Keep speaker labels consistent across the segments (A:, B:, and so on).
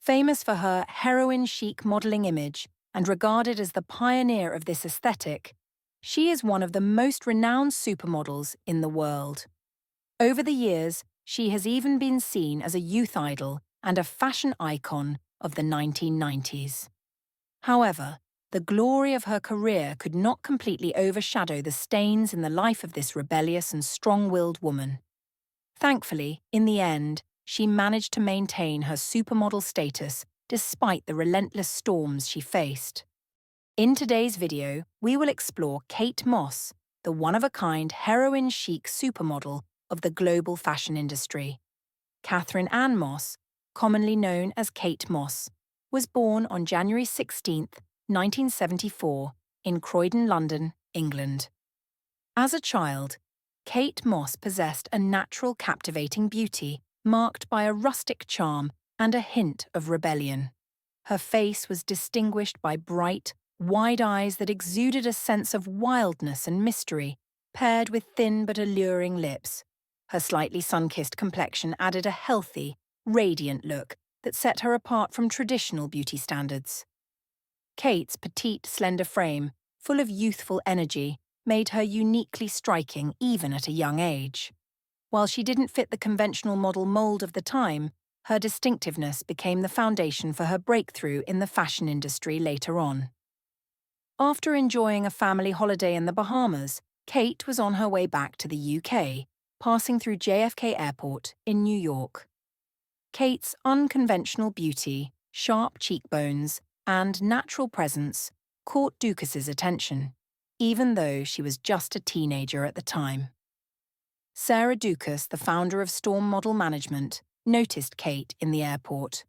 A: Famous for her heroine-chic modeling image and regarded as the pioneer of this aesthetic, she is one of the most renowned supermodels in the world. Over the years, she has even been seen as a youth idol and a fashion icon of the 1990s. However, the glory of her career could not completely overshadow the stains in the life of this rebellious and strong-willed woman. Thankfully, in the end, she managed to maintain her supermodel status despite the relentless storms she faced. In today's video, we will explore Kate Moss, the one-of-a-kind heroine-chic supermodel of the global fashion industry. Catherine Ann Moss, commonly known as Kate Moss, was born on January 16, 1974, in Croydon, London, England. As a child, Kate Moss possessed a natural captivating beauty marked by a rustic charm and a hint of rebellion. Her face was distinguished by bright, wide eyes that exuded a sense of wildness and mystery, paired with thin but alluring lips. Her slightly sun-kissed complexion added a healthy, radiant look that set her apart from traditional beauty standards. Kate's petite, slender frame, full of youthful energy, made her uniquely striking even at a young age. While she didn't fit the conventional model mold of the time, her distinctiveness became the foundation for her breakthrough in the fashion industry later on. After enjoying a family holiday in the Bahamas, Kate was on her way back to the UK, passing through JFK Airport in New York. Kate's unconventional beauty, sharp cheekbones, and natural presence caught Ducas's attention, even though she was just a teenager at the time. Sarah Ducas, the founder of Storm Model Management, noticed Kate in the airport.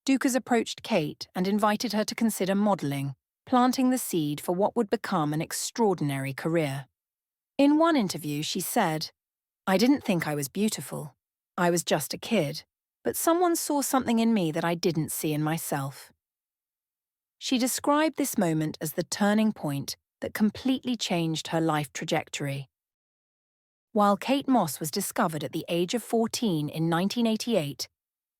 A: Ducas approached Kate and invited her to consider modeling, planting the seed for what would become an extraordinary career. In one interview, she said, "I didn't think I was beautiful. I was just a kid, but someone saw something in me that I didn't see in myself." She described this moment as the turning point that completely changed her life trajectory. While Kate Moss was discovered at the age of 14 in 1988,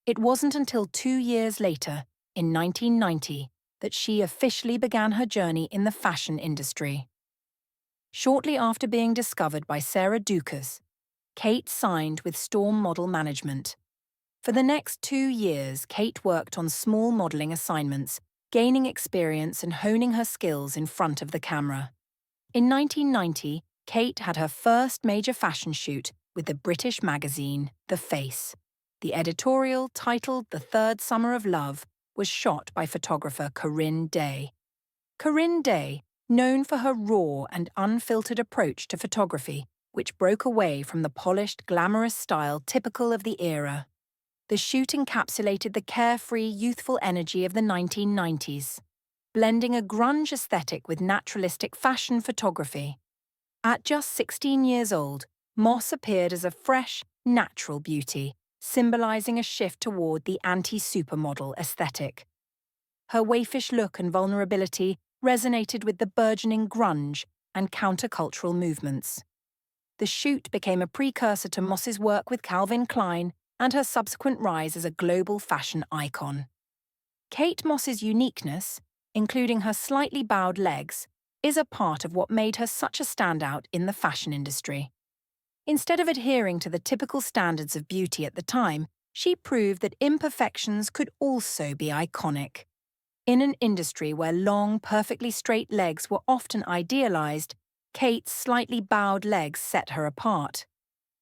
A: it wasn't until 2 years later, in 1990, that she officially began her journey in the fashion industry. Shortly after being discovered by Sarah Ducas, Kate signed with Storm Model Management. For the next 2 years, Kate worked on small modeling assignments, gaining experience and honing her skills in front of the camera. In 1990, Kate had her first major fashion shoot with the British magazine The Face. The editorial, titled The Third Summer of Love, was shot by photographer Corinne Day. Corinne Day, known for her raw and unfiltered approach to photography, which broke away from the polished, glamorous style typical of the era. The shoot encapsulated the carefree, youthful energy of the 1990s, blending a grunge aesthetic with naturalistic fashion photography. At just 16 years old, Moss appeared as a fresh, natural beauty, symbolizing a shift toward the anti-supermodel aesthetic. Her waifish look and vulnerability resonated with the burgeoning grunge and countercultural movements. The shoot became a precursor to Moss's work with Calvin Klein and her subsequent rise as a global fashion icon. Kate Moss's uniqueness, including her slightly bowed legs, is a part of what made her such a standout in the fashion industry. Instead of adhering to the typical standards of beauty at the time, she proved that imperfections could also be iconic. In an industry where long, perfectly straight legs were often idealized, Kate's slightly bowed legs set her apart.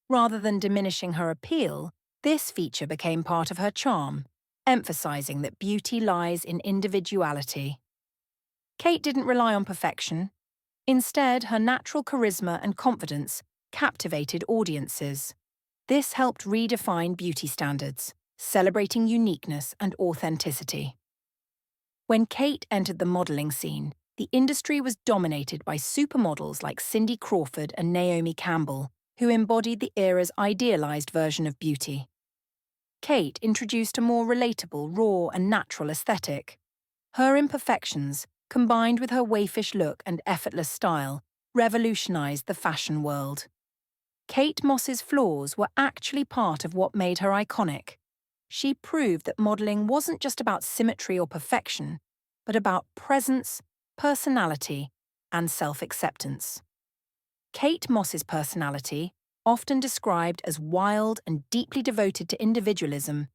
A: Rather than diminishing her appeal, this feature became part of her charm, emphasizing that beauty lies in individuality. Kate didn't rely on perfection. Instead, her natural charisma and confidence captivated audiences. This helped redefine beauty standards, celebrating uniqueness and authenticity. When Kate entered the modeling scene, the industry was dominated by supermodels like Cindy Crawford and Naomi Campbell, who embodied the era's idealized version of beauty. Kate introduced a more relatable, raw and natural aesthetic. Her imperfections, combined with her waifish look and effortless style, revolutionized the fashion world. Kate Moss's flaws were actually part of what made her iconic. She proved that modeling wasn't just about symmetry or perfection, but about presence, personality, and self-acceptance. Kate Moss's personality, often described as wild and deeply devoted to individualism,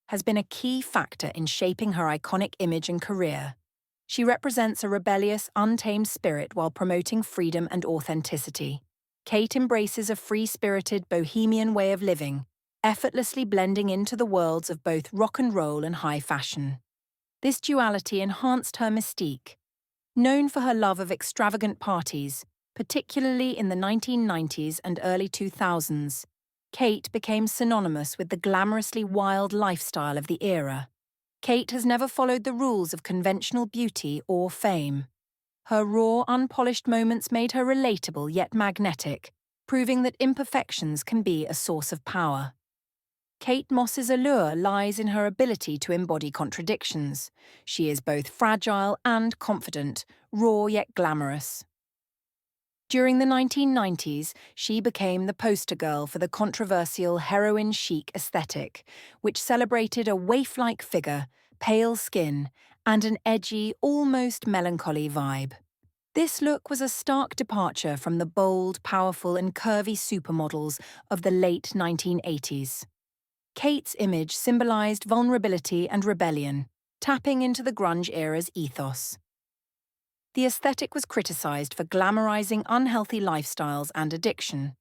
A: has been a key factor in shaping her iconic image and career. She represents a rebellious, untamed spirit while promoting freedom and authenticity. Kate embraces a free-spirited, bohemian way of living, effortlessly blending into the worlds of both rock and roll and high fashion. This duality enhanced her mystique. Known for her love of extravagant parties, particularly in the 1990s and early 2000s, Kate became synonymous with the glamorously wild lifestyle of the era. Kate has never followed the rules of conventional beauty or fame. Her raw, unpolished moments made her relatable yet magnetic, proving that imperfections can be a source of power. Kate Moss's allure lies in her ability to embody contradictions. She is both fragile and confident, raw yet glamorous. During the 1990s, she became the poster girl for the controversial heroin chic aesthetic, which celebrated a waif-like figure, pale skin, and an edgy, almost melancholy vibe. This look was a stark departure from the bold, powerful, and curvy supermodels of the late 1980s. Kate's image symbolized vulnerability and rebellion, tapping into the grunge era's ethos. The aesthetic was criticized for glamorizing unhealthy lifestyles and addiction,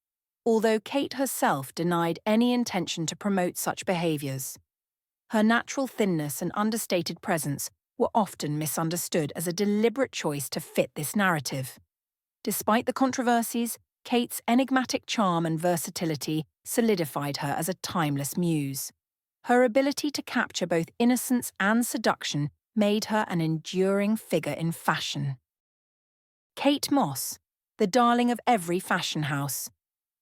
A: although Kate herself denied any intention to promote such behaviors. Her natural thinness and understated presence were often misunderstood as a deliberate choice to fit this narrative. Despite the controversies, Kate's enigmatic charm and versatility solidified her as a timeless muse. Her ability to capture both innocence and seduction made her an enduring figure in fashion. Kate Moss, the darling of every fashion house.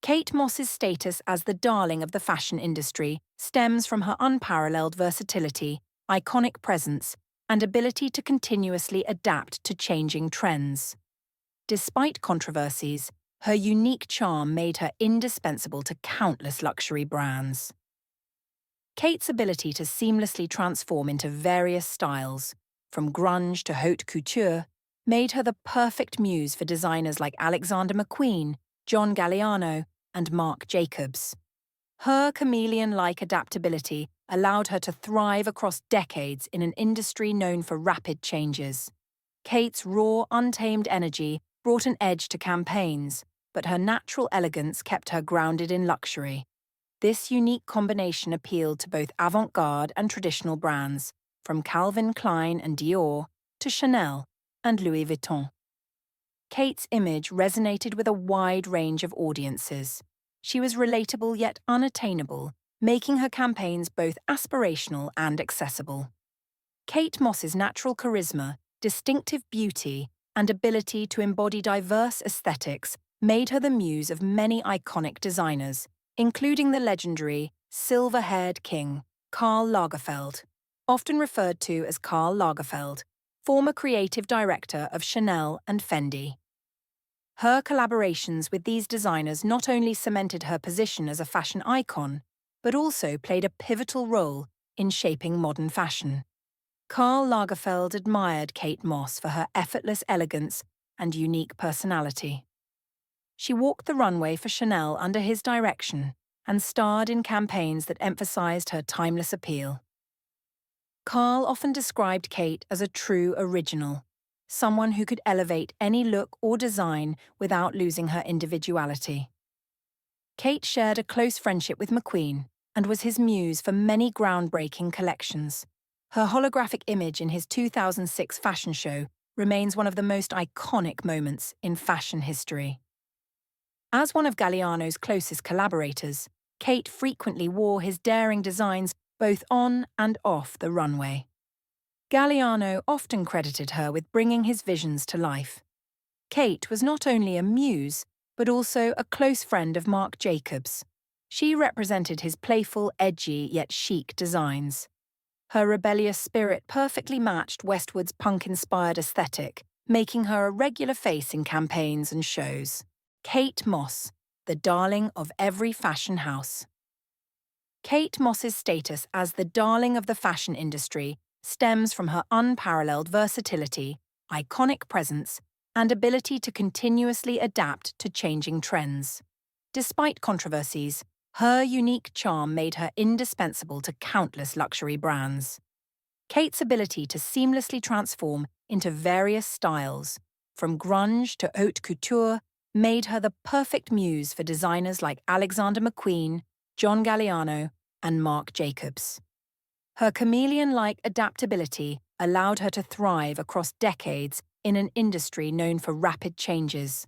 A: Kate Moss's status as the darling of the fashion industry stems from her unparalleled versatility, iconic presence, and ability to continuously adapt to changing trends. Despite controversies, her unique charm made her indispensable to countless luxury brands. Kate's ability to seamlessly transform into various styles, from grunge to haute couture, made her the perfect muse for designers like Alexander McQueen, John Galliano, and Marc Jacobs. Her chameleon-like adaptability allowed her to thrive across decades in an industry known for rapid changes. Kate's raw, untamed energy brought an edge to campaigns, but her natural elegance kept her grounded in luxury. This unique combination appealed to both avant-garde and traditional brands, from Calvin Klein and Dior to Chanel and Louis Vuitton. Kate's image resonated with a wide range of audiences. She was relatable yet unattainable, making her campaigns both aspirational and accessible. Kate Moss's natural charisma, distinctive beauty, and ability to embody diverse aesthetics made her the muse of many iconic designers, including the legendary silver-haired king, Karl Lagerfeld, often referred to as Karl Lagerfeld, former creative director of Chanel and Fendi. Her collaborations with these designers not only cemented her position as a fashion icon, but also played a pivotal role in shaping modern fashion. Karl Lagerfeld admired Kate Moss for her effortless elegance and unique personality. She walked the runway for Chanel under his direction and starred in campaigns that emphasized her timeless appeal. Karl often described Kate as a true original, someone who could elevate any look or design without losing her individuality. Kate shared a close friendship with McQueen and was his muse for many groundbreaking collections. Her holographic image in his 2006 fashion show remains one of the most iconic moments in fashion history. As one of Galliano's closest collaborators, Kate frequently wore his daring designs both on and off the runway. Galliano often credited her with bringing his visions to life. Kate was not only a muse, but also a close friend of Marc Jacobs. She represented his playful, edgy, yet chic designs. Her rebellious spirit perfectly matched Westwood's punk-inspired aesthetic, making her a regular face in campaigns and shows. Kate Moss, the darling of every fashion house. Kate Moss's status as the darling of the fashion industry stems from her unparalleled versatility, iconic presence, and ability to continuously adapt to changing trends. Despite controversies, her unique charm made her indispensable to countless luxury brands. Kate's ability to seamlessly transform into various styles, from grunge to haute couture, made her the perfect muse for designers like Alexander McQueen, John Galliano, and Marc Jacobs. Her chameleon-like adaptability allowed her to thrive across decades in an industry known for rapid changes.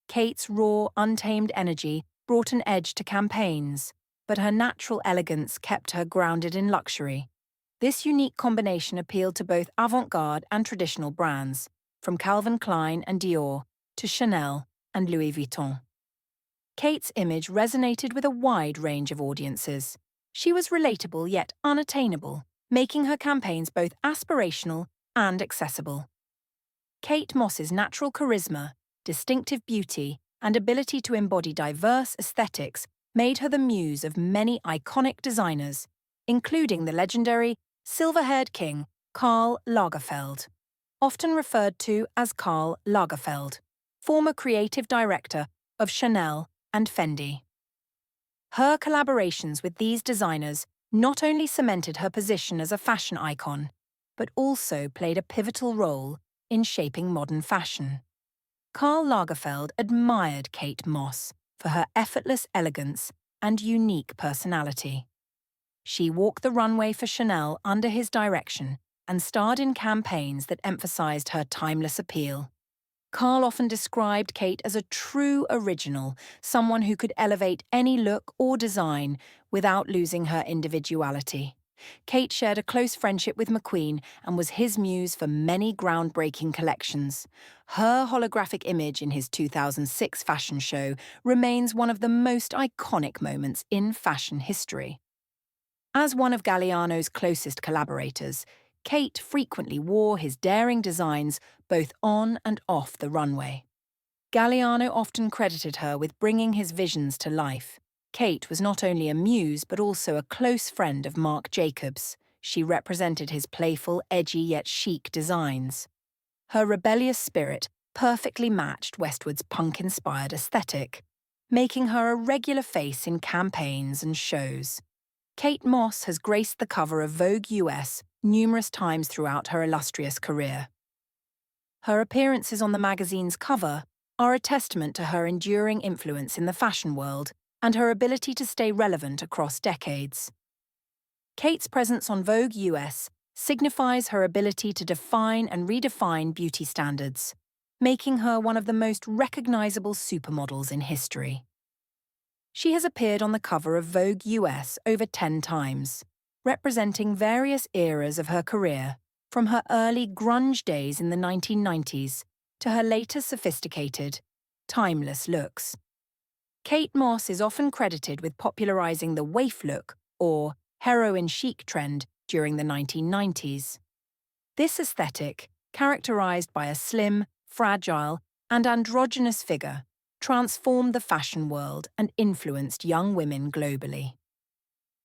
A: Kate's raw, untamed energy brought an edge to campaigns, but her natural elegance kept her grounded in luxury. This unique combination appealed to both avant-garde and traditional brands, from Calvin Klein and Dior to Chanel and Louis Vuitton. Kate's image resonated with a wide range of audiences. She was relatable yet unattainable, making her campaigns both aspirational and accessible. Kate Moss's natural charisma, distinctive beauty, and ability to embody diverse aesthetics made her the muse of many iconic designers, including the legendary silver-haired king Karl Lagerfeld, often referred to as Karl Lagerfeld, former creative director of Chanel and Fendi. Her collaborations with these designers not only cemented her position as a fashion icon, but also played a pivotal role in shaping modern fashion. Karl Lagerfeld admired Kate Moss for her effortless elegance and unique personality. She walked the runway for Chanel under his direction and starred in campaigns that emphasized her timeless appeal. Karl often described Kate as a true original, someone who could elevate any look or design without losing her individuality. Kate shared a close friendship with McQueen and was his muse for many groundbreaking collections. Her holographic image in his 2006 fashion show remains one of the most iconic moments in fashion history. As one of Galliano's closest collaborators, Kate frequently wore his daring designs both on and off the runway. Galliano often credited her with bringing his visions to life. Kate was not only a muse but also a close friend of Marc Jacobs. She represented his playful, edgy yet chic designs. Her rebellious spirit perfectly matched Westwood's punk-inspired aesthetic, making her a regular face in campaigns and shows. Kate Moss has graced the cover of Vogue US numerous times throughout her illustrious career. Her appearances on the magazine's cover are a testament to her enduring influence in the fashion world and her ability to stay relevant across decades. Kate's presence on Vogue US signifies her ability to define and redefine beauty standards, making her one of the most recognizable supermodels in history. She has appeared on the cover of Vogue US over 10 times, representing various eras of her career, from her early grunge days in the 1990s to her later sophisticated, timeless looks. Kate Moss is often credited with popularizing the waif look or heroin chic trend during the 1990s. This aesthetic, characterized by a slim, fragile, and androgynous figure, transformed the fashion world and influenced young women globally.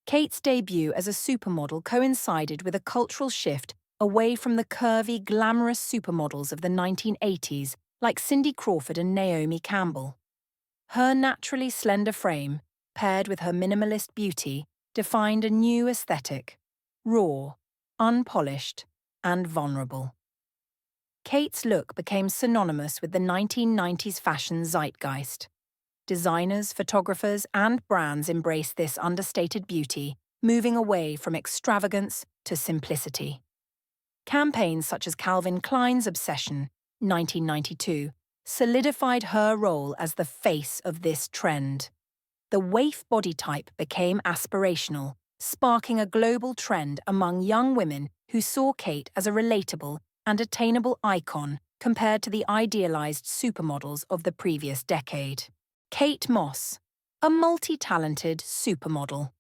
A: Kate's debut as a supermodel coincided with a cultural shift away from the curvy, glamorous supermodels of the 1980s like Cindy Crawford and Naomi Campbell. Her naturally slender frame, paired with her minimalist beauty, defined a new aesthetic: raw, unpolished, and vulnerable. Kate's look became synonymous with the 1990s fashion zeitgeist. Designers, photographers, and brands embraced this understated beauty, moving away from extravagance to simplicity. Campaigns such as Calvin Klein's Obsession, 1992, solidified her role as the face of this trend. The waif body type became aspirational, sparking a global trend among young women who saw Kate as a relatable and attainable icon compared to the idealized supermodels of the previous decade. Kate Moss, a multi-talented supermodel.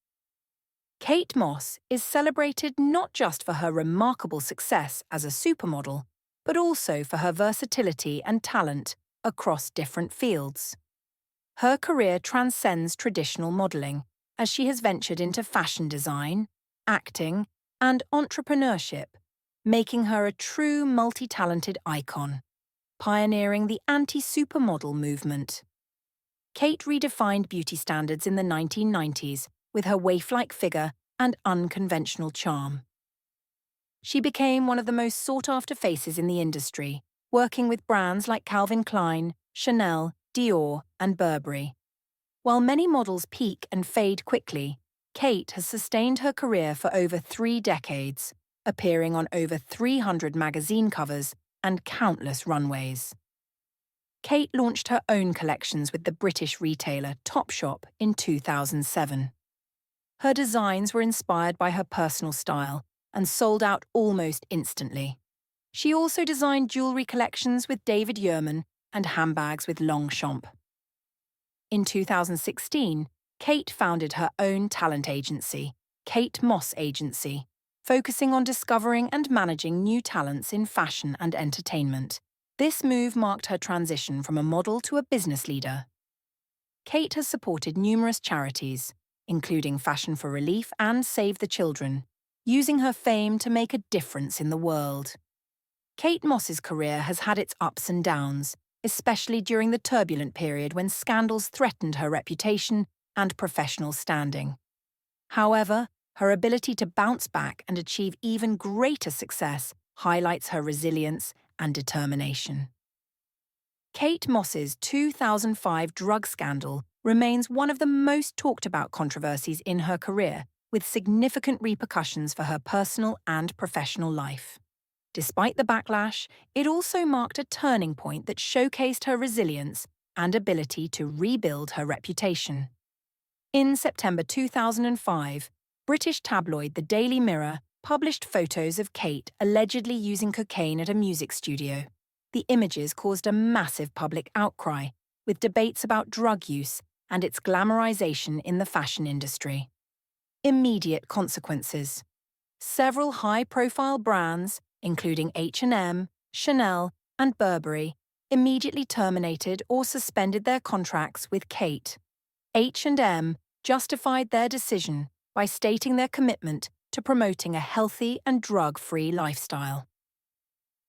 A: Kate Moss is celebrated not just for her remarkable success as a supermodel, but also for her versatility and talent across different fields. Her career transcends traditional modeling, as she has ventured into fashion design, acting, and entrepreneurship, making her a true multi-talented icon, pioneering the anti-supermodel movement. Kate redefined beauty standards in the 1990s with her waif-like figure and unconventional charm. She became one of the most sought-after faces in the industry, working with brands like Calvin Klein, Chanel, Dior, and Burberry. While many models peak and fade quickly, Kate has sustained her career for over 3 decades, appearing on over 300 magazine covers and countless runways. Kate launched her own collections with the British retailer Topshop in 2007. Her designs were inspired by her personal style and sold out almost instantly. She also designed jewellery collections with David Yurman and handbags with Longchamp. In 2016, Kate founded her own talent agency, Kate Moss Agency, focusing on discovering and managing new talents in fashion and entertainment. This move marked her transition from a model to a business leader. Kate has supported numerous charities, including Fashion for Relief and Save the Children, using her fame to make a difference in the world. Kate Moss's career has had its ups and downs, especially during the turbulent period when scandals threatened her reputation and professional standing. However, her ability to bounce back and achieve even greater success highlights her resilience and determination. Kate Moss's 2005 drug scandal remains one of the most talked about controversies in her career, with significant repercussions for her personal and professional life. Despite the backlash, it also marked a turning point that showcased her resilience and ability to rebuild her reputation. In September 2005, British tabloid The Daily Mirror published photos of Kate allegedly using cocaine at a music studio. The images caused a massive public outcry, with debates about drug use and its glamorization in the fashion industry. Immediate consequences. Several high-profile brands, including H&M, Chanel, and Burberry, immediately terminated or suspended their contracts with Kate. H&M justified their decision by stating their commitment to promoting a healthy and drug-free lifestyle.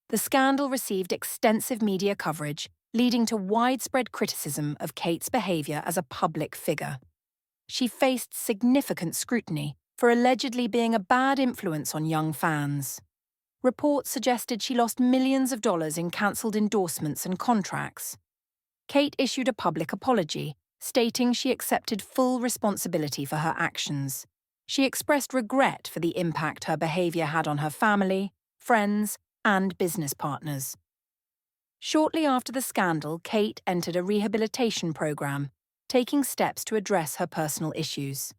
A: The scandal received extensive media coverage, leading to widespread criticism of Kate's behavior as a public figure. She faced significant scrutiny for allegedly being a bad influence on young fans. Reports suggested she lost millions of dollars in cancelled endorsements and contracts. Kate issued a public apology, stating she accepted full responsibility for her actions. She expressed regret for the impact her behavior had on her family, friends, and business partners. Shortly after the scandal, Kate entered a rehabilitation program, taking steps to address her personal issues.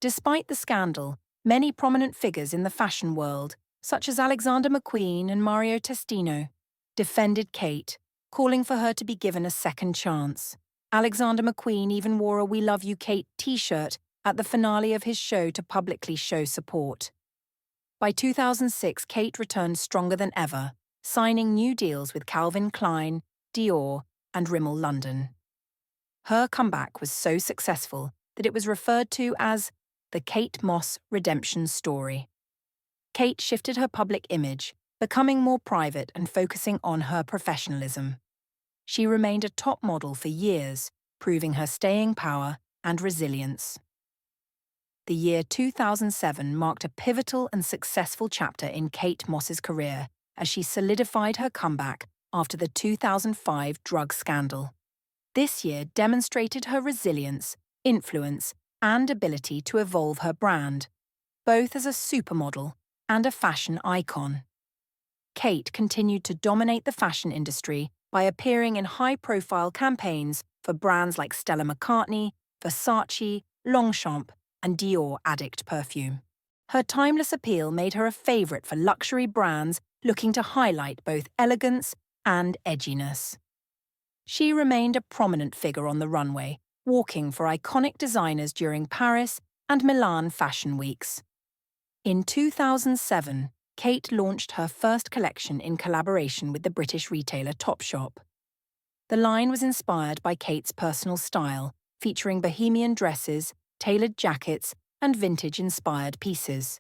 A: Despite the scandal, many prominent figures in the fashion world, such as Alexander McQueen and Mario Testino, defended Kate, calling for her to be given a second chance. Alexander McQueen even wore a "We Love You, Kate" t-shirt at the finale of his show to publicly show support. By 2006, Kate returned stronger than ever, signing new deals with Calvin Klein, Dior, and Rimmel London. Her comeback was so successful that it was referred to as the Kate Moss redemption story. Kate shifted her public image, becoming more private and focusing on her professionalism. She remained a top model for years, proving her staying power and resilience. The year 2007 marked a pivotal and successful chapter in Kate Moss's career as she solidified her comeback after the 2005 drug scandal. This year demonstrated her resilience, influence, and ability to evolve her brand, both as a supermodel and a fashion icon. Kate continued to dominate the fashion industry by appearing in high-profile campaigns for brands like Stella McCartney, Versace, Longchamp, and Dior Addict perfume. Her timeless appeal made her a favourite for luxury brands looking to highlight both elegance and edginess. She remained a prominent figure on the runway, walking for iconic designers during Paris and Milan fashion weeks. In 2007, Kate launched her first collection in collaboration with the British retailer Topshop. The line was inspired by Kate's personal style, featuring bohemian dresses, tailored jackets, and vintage-inspired pieces.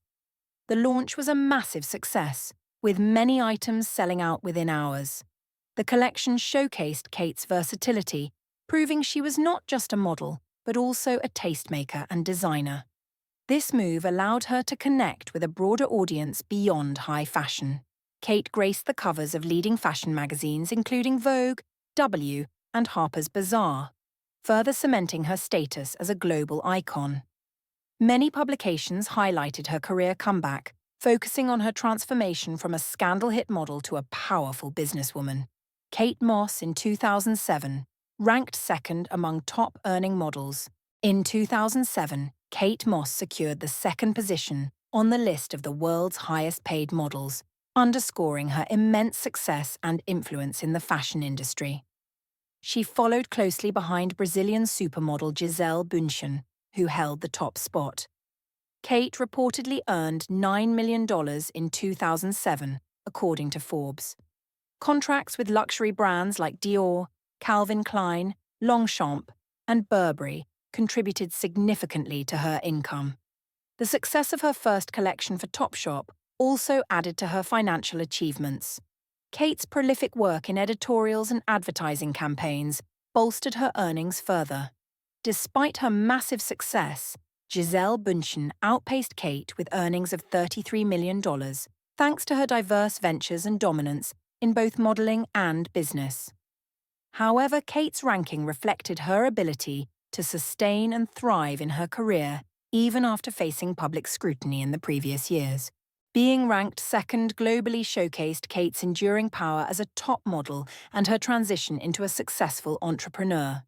A: The launch was a massive success, with many items selling out within hours. The collection showcased Kate's versatility, proving she was not just a model, but also a tastemaker and designer. This move allowed her to connect with a broader audience beyond high fashion. Kate graced the covers of leading fashion magazines including Vogue, W, and Harper's Bazaar, further cementing her status as a global icon. Many publications highlighted her career comeback, focusing on her transformation from a scandal-hit model to a powerful businesswoman. Kate Moss, in 2007, ranked second among top-earning models. In 2007, Kate Moss secured the second position on the list of the world's highest-paid models, underscoring her immense success and influence in the fashion industry. She followed closely behind Brazilian supermodel Gisele Bündchen, who held the top spot. Kate reportedly earned $9 million in 2007, according to Forbes. Contracts with luxury brands like Dior, Calvin Klein, Longchamp, and Burberry contributed significantly to her income. The success of her first collection for Topshop also added to her financial achievements. Kate's prolific work in editorials and advertising campaigns bolstered her earnings further. Despite her massive success, Gisele Bündchen outpaced Kate with earnings of $33 million, thanks to her diverse ventures and dominance in both modeling and business. However, Kate's ranking reflected her ability to sustain and thrive in her career even after facing public scrutiny in the previous years. Being ranked second globally showcased Kate's enduring power as a top model and her transition into a successful entrepreneur.